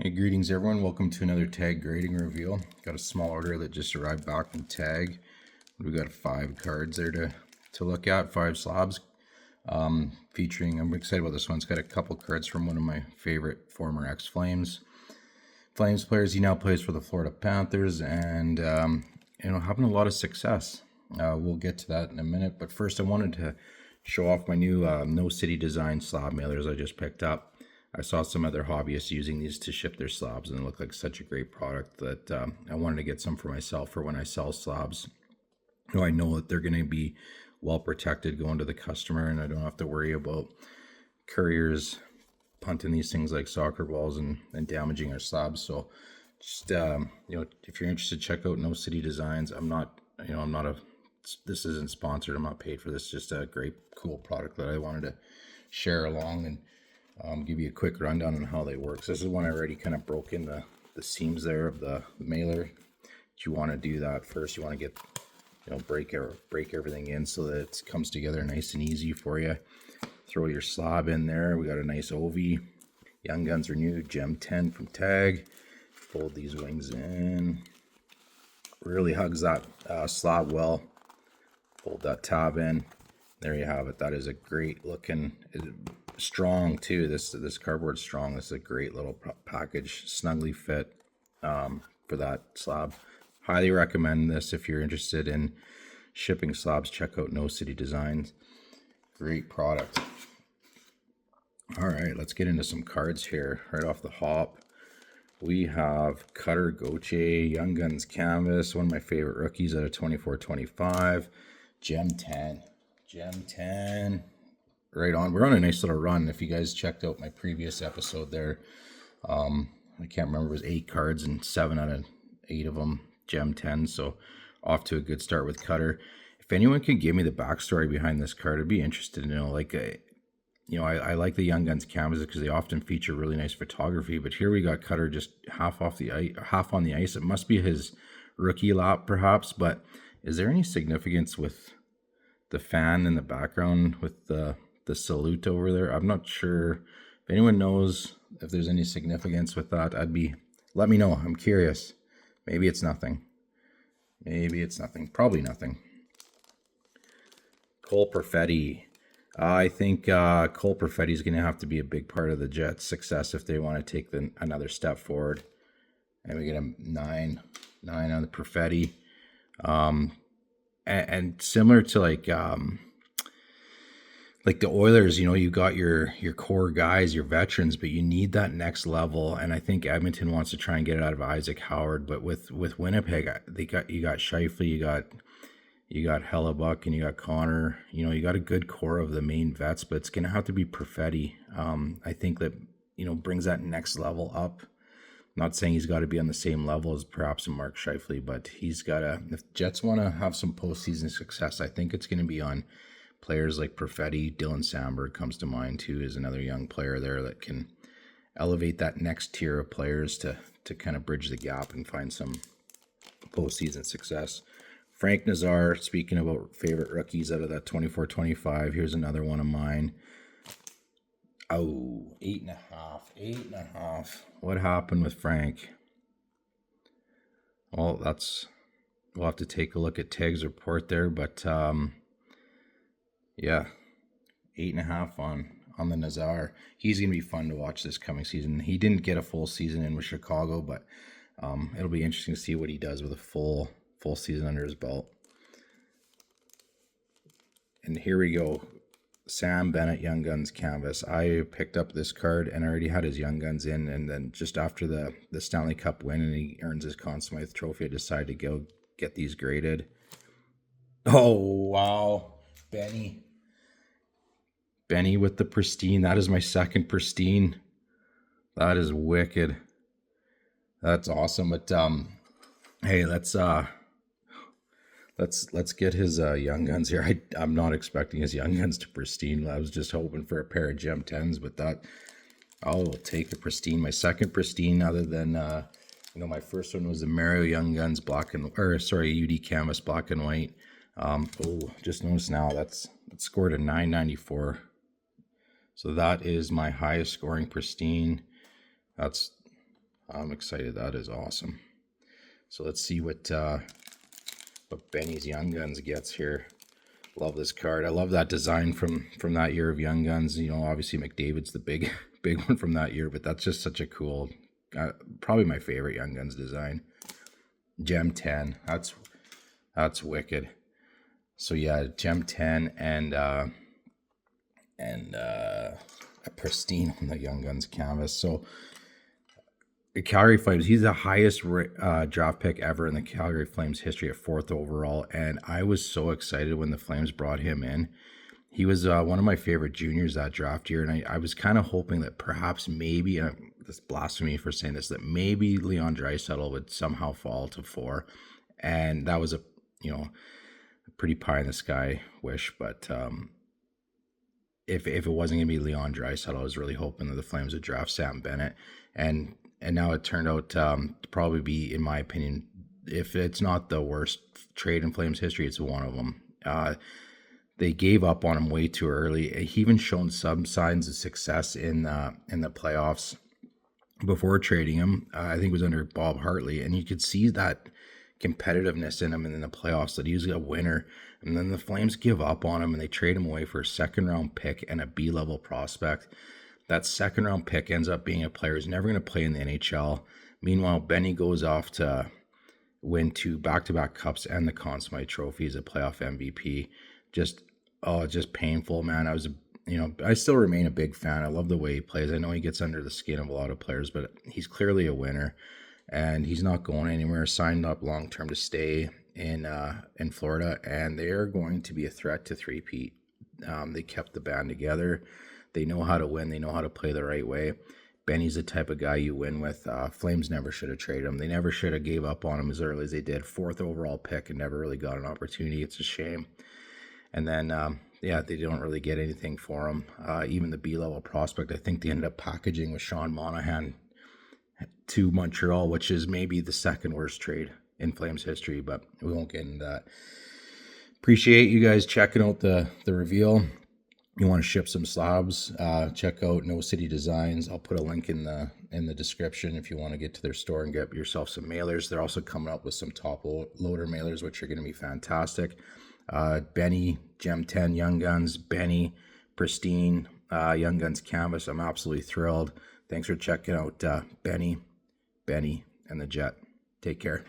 Hey, greetings everyone. Welcome to another tag grading reveal. Got a small order that just arrived back from tag. We got 5 cards there to look at, 5 slabs. Featuring, I'm excited about this one. It's got a couple cards from one of my favorite former ex-Flames players. He now plays for the Florida Panthers and having a lot of success. We'll get to that in a minute, but first I wanted to show off my new No City Design slab mailers I just picked up. I saw some other hobbyists using these to ship their slabs, and it looked like such a great product that I wanted to get some for myself for when I sell slabs. I know that they're going to be well protected going to the customer, and I don't have to worry about couriers punting these things like soccer balls and damaging our slabs. So just if you're interested, check out No City Designs. This isn't sponsored. I'm not paid for this. Just a great, cool product that I wanted to share along and give you a quick rundown on how they work. So this is one I already kind of broke in the seams there of the mailer. But you want to do that first. You want to get, break everything in so that it comes together nice and easy for you. Throw your slab in there. We got a nice Ovi. Young Guns Renewed Gem 10 from Tag. Fold these wings in. Really hugs that slab well. Fold that tab in. There you have it. That is a great looking, strong too. This cardboard's strong. This is a great little package, snugly fit for that slab. Highly recommend this if you're interested in shipping slabs. Check out No City Designs. Great product. All right, let's get into some cards here. Right off the hop, we have Cutter Gauthier, Young Guns Canvas, one of my favorite rookies out of 24-25. Gem 10. Right on. We're on a nice little run. If you guys checked out my previous episode there, I can't remember, it was 8 cards and 7 out of 8 of them Gem 10. So off to a good start with Cutter. If anyone can give me the backstory behind this card, I'd be interested to know. I like the Young Guns canvases because they often feature really nice photography. But here we got Cutter just half on the ice. It must be his rookie lap, perhaps. But is there any significance with the fan in the background with the salute over there? I'm not sure. If anyone knows if there's any significance with that, let me know. I'm curious. Maybe it's nothing. Probably nothing. Cole Perfetti. I think Cole Perfetti is going to have to be a big part of the Jets' success if they want to take another step forward. And we get a 9 on the Perfetti. And similar to like the Oilers, you got your core guys, your veterans, but you need that next level. And I think Edmonton wants to try and get it out of Isaac Howard, but with Winnipeg, you got Scheifele, you got Hellebuck, and you got Connor. You got a good core of the main vets, but it's gonna have to be Perfetti. I think that brings that next level up. Not saying he's got to be on the same level as perhaps a Mark Scheifele, but he's got to. If Jets want to have some postseason success, I think it's going to be on players like Perfetti. Dylan Samberg comes to mind too, is another young player there that can elevate that next tier of players to kind of bridge the gap and find some postseason success. Frank Nazar, speaking about favorite rookies out of that 24-25, here's another one of mine. Oh, 8.5. What happened with Frank? Well, we'll have to take a look at Tag's report there, but yeah, 8.5 on the Nazar. He's gonna be fun to watch this coming season. He didn't get a full season in with Chicago, but it'll be interesting to see what he does with a full season under his belt. And here we go. Sam Bennett Young Guns Canvas. I picked up this card and I already had his Young Guns in, and then just after the Stanley Cup win and he earns his Conn Smythe trophy, I decided to go get these graded. Oh, wow. Bennie with the pristine. That is my second pristine. That is wicked. That's awesome. But hey, let's get his Young Guns here. I'm not expecting his Young Guns to pristine. I was just hoping for a pair of Gem 10s, but I will take a pristine. My second pristine, other than my first one was the Mario Young Guns UD Canvas black and white. Just noticed now it scored a 994. So that is my highest scoring pristine. That's I'm excited. That is awesome. So let's see what Benny's Young Guns gets here. Love this card. I love that design from that year of Young Guns. You know, obviously McDavid's the big one from that year, but that's just such a cool, probably my favorite Young Guns design. Gem 10. That's wicked. So yeah, Gem 10 and a pristine on the Young Guns canvas. So the Calgary Flames, he's the highest draft pick ever in the Calgary Flames history at 4th overall. And I was so excited when the Flames brought him in. He was one of my favorite juniors that draft year. And I was kind of hoping that perhaps maybe, and this blasphemy for saying this, that maybe Leon Draisaitl would somehow fall to 4. And that was a pretty pie in the sky wish. But if it wasn't going to be Leon Draisaitl, I was really hoping that the Flames would draft Sam Bennett. And now it turned out to probably be, in my opinion, if it's not the worst trade in Flames history, it's one of them. They gave up on him way too early. He even shown some signs of success in the playoffs before trading him. I think it was under Bob Hartley, and you could see that competitiveness in him in the playoffs, that he was a winner. And then the Flames give up on him and they trade him away for a 2nd-round pick and a B-level prospect. That 2nd-round pick ends up being a player who's never going to play in the NHL. Meanwhile, Bennie goes off to win 2 back-to-back cups and the Conn Smythe Trophy as a playoff MVP. Just painful, man. I still remain a big fan. I love the way he plays. I know he gets under the skin of a lot of players, but he's clearly a winner, and he's not going anywhere. Signed up long-term to stay in Florida, and they're going to be a threat to three-peat. They kept the band together. They know how to win. They know how to play the right way. Benny's the type of guy you win with. Flames never should have traded him. They never should have gave up on him as early as they did. 4th overall pick and never really got an opportunity. It's a shame. And then, they don't really get anything for him. Even the B-level prospect, I think they ended up packaging with Sean Monahan to Montreal, which is maybe the 2nd worst trade in Flames history, but we won't get into that. Appreciate you guys checking out the reveal. You want to ship some slabs, check out No City Designs. I'll put a link in the description if you want to get to their store and get yourself some mailers. They're also coming up with some top loader mailers, which are going to be fantastic. Bennie, Gem 10 Young Guns, Bennie, pristine Young Guns canvas. I'm absolutely thrilled. Thanks for checking out Bennie, and the Jet. Take care.